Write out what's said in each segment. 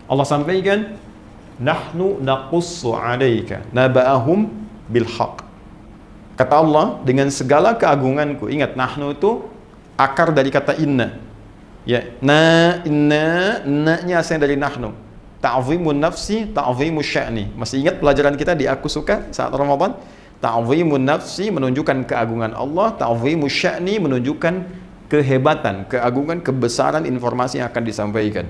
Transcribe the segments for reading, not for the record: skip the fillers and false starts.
Allah sampaikan, nahnu naqussu 'alaika naba'ahum bil haqq. Kata Allah, dengan segala keagunganku. Ingat, nahnu itu akar dari kata inna. Ya, na-nya asal dari nahnu. Ta'zimun nafsi, ta'zimus sya'ni. Masih ingat pelajaran kita di Aku Suka saat Ramadan? Ta'zimun nafsi menunjukkan keagungan Allah, ta'zimus sya'ni menunjukkan kehebatan, keagungan, kebesaran informasi yang akan disampaikan.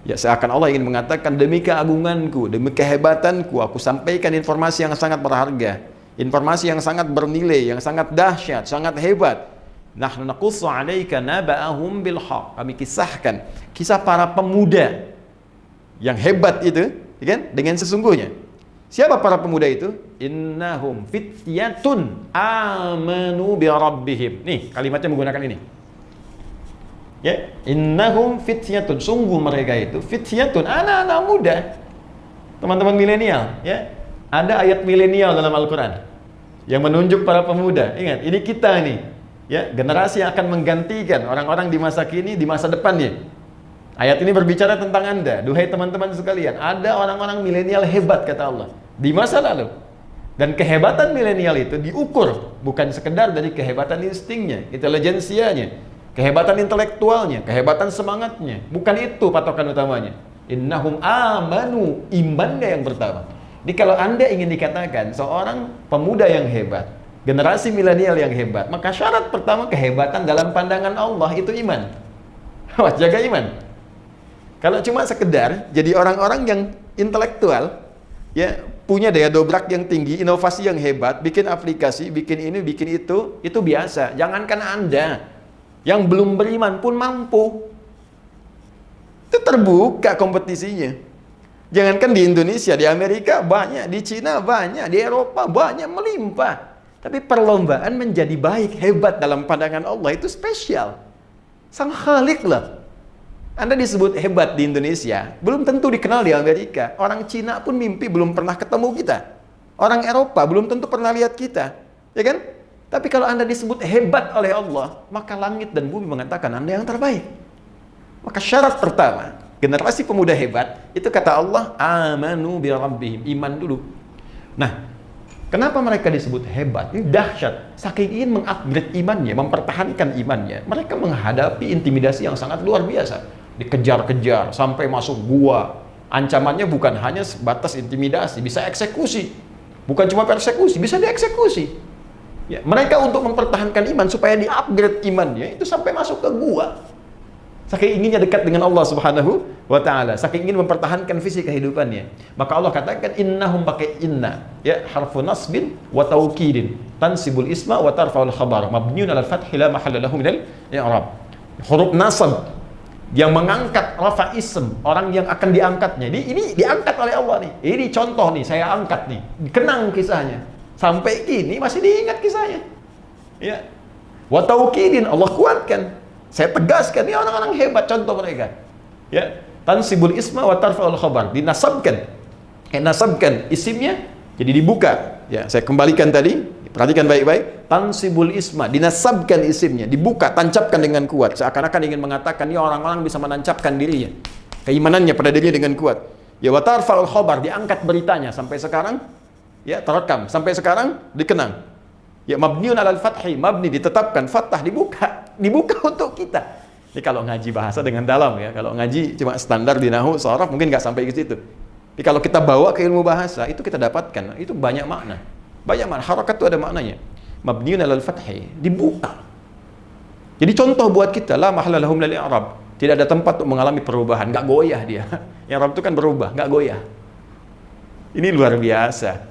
Ya, seakan Allah ingin mengatakan, demi keagunganku, demi kehebatanku, aku sampaikan informasi yang sangat berharga, informasi yang sangat bernilai, yang sangat dahsyat, sangat hebat. Nahnu naqussu 'alaika naba'ahum bil haqq. Kami kisahkan kisah para pemuda yang hebat itu, kan? Dengan sesungguhnya. Siapa para pemuda itu? Innahum fityatun amanu bi rabbihim. Nih, kalimatnya menggunakan ini. Ya, innahum fityatun, sungguh mereka itu fityatun, anak-anak muda. Teman-teman milenial, ya. Ada ayat milenial dalam Al-Qur'an yang menunjuk para pemuda. Ingat, ini kita nih. Ya, generasi yang akan menggantikan orang-orang di masa kini, di masa depannya. Ayat ini berbicara tentang Anda. Duhai teman-teman sekalian, ada orang-orang milenial hebat kata Allah di masa lalu. Dan kehebatan milenial itu diukur bukan sekedar dari kehebatan instingnya, intelijensianya, kehebatan intelektualnya, kehebatan semangatnya. Bukan itu patokan utamanya. Innahum amanu, imannya yang pertama. Jadi kalau Anda ingin dikatakan seorang pemuda yang hebat, generasi milenial yang hebat, maka syarat pertama kehebatan dalam pandangan Allah itu iman. Awas, jaga iman. Kalau cuma sekedar jadi orang-orang yang intelektual, ya, punya daya dobrak yang tinggi, inovasi yang hebat, bikin aplikasi, bikin ini, bikin itu biasa. Jangankan Anda yang belum beriman pun mampu. Itu terbuka kompetisinya. Jangankan di Indonesia, di Amerika banyak, di Cina banyak, di Eropa banyak, melimpah. Tapi perlombaan menjadi baik, hebat dalam pandangan Allah itu spesial. Sang Khalik lah. Anda disebut hebat di Indonesia, belum tentu dikenal di Amerika. Orang Cina pun mimpi belum pernah ketemu kita. Orang Eropa belum tentu pernah lihat kita. Ya kan? Tapi kalau Anda disebut hebat oleh Allah, maka langit dan bumi mengatakan Anda yang terbaik. Maka syarat pertama, generasi pemuda hebat, itu kata Allah, amanu bi rabbihim, iman dulu. Nah, kenapa mereka disebut hebat? Ini dahsyat. Saking ingin mengupgrade imannya, mempertahankan imannya, mereka menghadapi intimidasi yang sangat luar biasa. Dikejar-kejar sampai masuk gua. Ancamannya bukan hanya sebatas intimidasi, bisa eksekusi. Bukan cuma persekusi, bisa dieksekusi. Ya, mereka untuk mempertahankan iman supaya di-upgrade imannya itu sampai masuk ke gua. Saking inginnya dekat dengan Allah Subhanahu wa taala, saking ingin mempertahankan visi kehidupannya. Maka Allah katakan innahum, pakai inna, ya, harfu nasbin wa taukidin, tansibul isma wa tarfa'ul khabar, mabniun 'alal fathi la mahalla lahu minal i'rab. Huruf nasab yang mengangkat rafa ism, orang yang akan diangkatnya. Ini diangkat oleh Allah nih. Ini contoh nih, saya angkat nih. Kenang kisahnya. Sampai kini masih diingat kisahnya. Ya. Wa taukidin, Allah kuatkan. Saya tegaskan, ini orang-orang hebat, contoh mereka. Ya, tansibul isma wa tarfa'ul khabar, dinasabkan. Nasabkan isimnya jadi dibuka. Ya, saya kembalikan tadi, perhatikan baik-baik. Tansibul isma, dinasabkan isimnya, dibuka, tancapkan dengan kuat. Seakan-akan ingin mengatakan ini orang-orang bisa menancapkan dirinya, keimanannya pada dirinya dengan kuat. Ya, wa tarfa'ul khabar, diangkat beritanya sampai sekarang, ya, terekam sampai sekarang dikenang. Ya, mabniun 'alal fathi, mabni ditetapkan, fathah dibuka untuk kita. Ini kalau ngaji bahasa dengan dalam, ya. Kalau ngaji cuma standar di nahwu, sharaf mungkin nggak sampai ke situ. Tapi kalau kita bawa ke ilmu bahasa, itu kita dapatkan, itu banyak makna. Banyak makna, harakat itu ada maknanya. Mabniun 'alal fathi, dibuka. Jadi contoh buat kita, la mahalla lahum minal i'rab. Tidak ada tempat untuk mengalami perubahan, nggak goyah dia. I'rab itu kan berubah, nggak goyah. Ini luar biasa.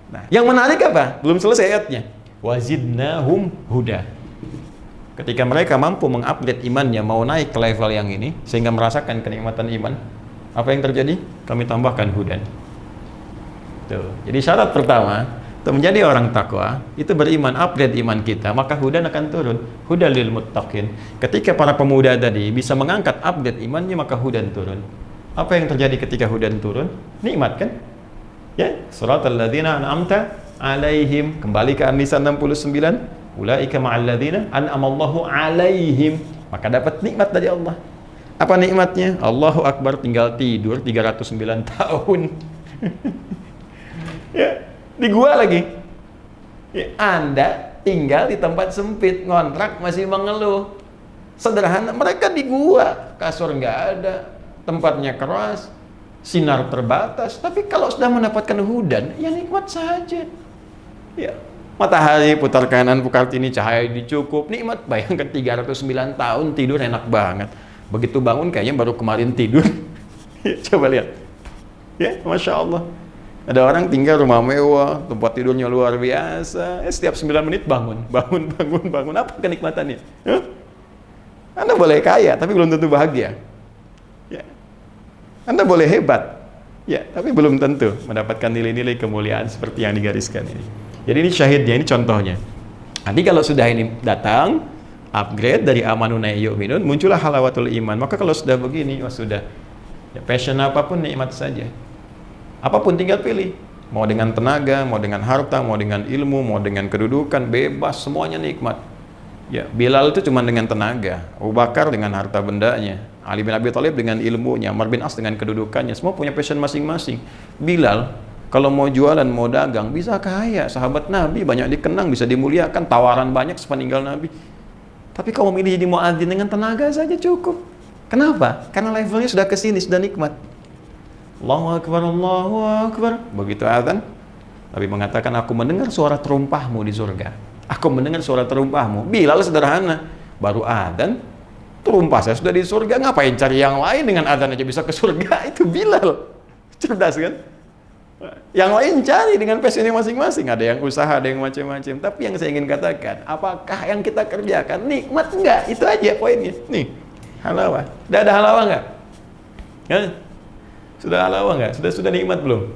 Nah, yang menarik apa? Belum selesai ayatnya. Wazidnahum huda. Ketika mereka mampu mengupgrade imannya, mau naik ke level yang ini, sehingga merasakan kenikmatan iman, apa yang terjadi? Kami tambahkan hudan. Tuh. Jadi syarat pertama, untuk menjadi orang takwa, itu beriman, upgrade iman kita, maka hudan akan turun. Hudan lil muttaqin. Ketika para pemuda tadi bisa mengangkat upgrade imannya, maka hudan turun. Apa yang terjadi ketika hudan turun? Nikmat kan? Ya, suratal ladzina an'amta alaihim, kembali ke An-Nisa 69, ulaika ma'al ladzina an'amallahu alaihim, maka dapat nikmat dari Allah. Apa nikmatnya? Allahu Akbar, tinggal tidur 309 tahun. Ya, di gua lagi. Ya, Anda tinggal di tempat sempit, ngontrak masih mengeluh. Sederhana, mereka di gua, kasur nggak ada, tempatnya keras, sinar terbatas. Tapi kalau sudah mendapatkan hudan, ya nikmat saja. Ya, matahari putar kanan, putar kiri, cahaya dicukup, nikmat. Bayangkan 309 tahun tidur enak banget. Begitu bangun kayaknya baru kemarin tidur. Coba lihat. Ya, Masya Allah. Ada orang tinggal rumah mewah, tempat tidurnya luar biasa. Setiap 9 menit bangun. Apa kenikmatannya? Anda boleh kaya, tapi belum tentu bahagia. Ya. Anda boleh hebat. Ya, tapi belum tentu mendapatkan nilai-nilai kemuliaan seperti yang digariskan ini. Jadi ini syahidnya, ini contohnya. Nanti kalau sudah ini datang, upgrade dari amanun yu'minun, muncullah halawatul iman. Maka kalau sudah begini, sudah. Ya, passion apapun nikmat saja. Apapun tinggal pilih. Mau dengan tenaga, mau dengan harta, mau dengan ilmu, mau dengan kedudukan, bebas, semuanya nikmat. Ya, Bilal itu cuma dengan tenaga, Abu Bakar dengan harta bendanya, Ali bin Abi Thalib dengan ilmunya, Amr bin As dengan kedudukannya, semua punya passion masing-masing. Bilal kalau mau jualan, mau dagang, bisa kaya. Sahabat Nabi banyak dikenang, bisa dimuliakan, tawaran banyak sepeninggal Nabi. Tapi kalau memilih jadi muadzin dengan tenaga saja cukup. Kenapa? Karena levelnya sudah kesini, sudah nikmat. Allahu Akbar, Allahu Akbar. Begitu azan, Nabi mengatakan, aku mendengar suara terumpahmu di surga. Aku mendengar suara terumpahmu. Bilal sederhana, baru azan, terumpah saya sudah di surga. Ngapain cari yang lain, dengan azan aja bisa ke surga? Itu Bilal. Cerdas kan? Yang lain cari dengan passionnya masing-masing. Ada yang usaha, ada yang macam-macam. Tapi yang saya ingin katakan, apakah yang kita kerjakan nikmat enggak? Itu aja poinnya. Nih, halawah. Udah ada halawah enggak? Sudah halawah enggak? Sudah nikmat belum?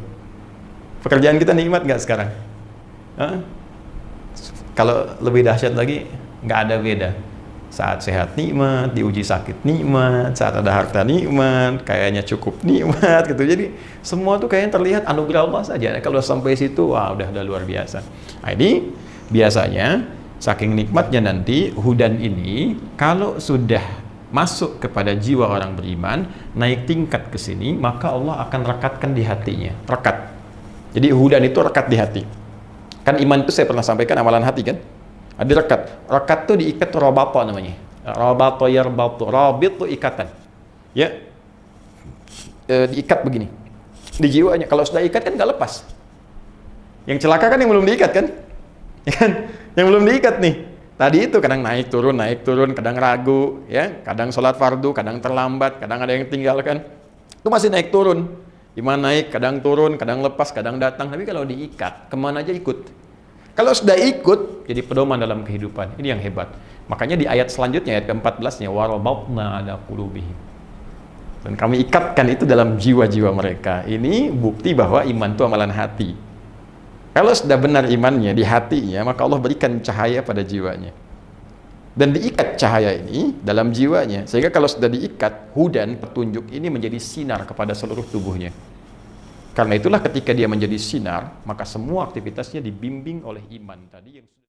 Pekerjaan kita nikmat enggak sekarang? Kalau lebih dahsyat lagi, nggak ada beda. Saat sehat nikmat, diuji sakit nikmat, saat ada harta nikmat, kayaknya cukup nikmat gitu. Jadi semua tuh kayaknya terlihat anugerah Allah saja. Kalau sampai situ, wah udah luar biasa. Nah, ini biasanya saking nikmatnya nanti hudan ini kalau sudah masuk kepada jiwa orang beriman, naik tingkat ke sini, maka Allah akan rekatkan di hatinya. Rekat. Jadi hudan itu rekat di hati. Kan iman itu saya pernah sampaikan amalan hati kan? Ada rekat. Rekat itu diikat robato namanya. Robato yarbatu. Rabit itu ikatan. Ya. Diikat begini. Di jiwanya. Kalau sudah ikat kan nggak lepas. Yang celaka kan yang belum diikat kan? Ya kan? Yang belum diikat nih. Tadi itu kadang naik turun, kadang ragu, ya, kadang sholat fardu, kadang terlambat, kadang ada yang tinggalkan. Itu masih naik turun. Iman naik, kadang turun, kadang lepas, kadang datang. Tapi kalau diikat, kemana aja ikut. Kalau sudah ikut, jadi pedoman dalam kehidupan. Ini yang hebat. Makanya di ayat selanjutnya, ayat ke-14-nya, warabatna ala qulubihim. Dan kami ikatkan itu dalam jiwa-jiwa mereka. Ini bukti bahwa iman itu amalan hati. Kalau sudah benar imannya di hatinya, maka Allah berikan cahaya pada jiwanya. Dan diikat cahaya ini dalam jiwanya, sehingga kalau sudah diikat, hudan, petunjuk ini menjadi sinar kepada seluruh tubuhnya. Karena itulah ketika dia menjadi sinar, maka semua aktivitasnya dibimbing oleh iman tadi yang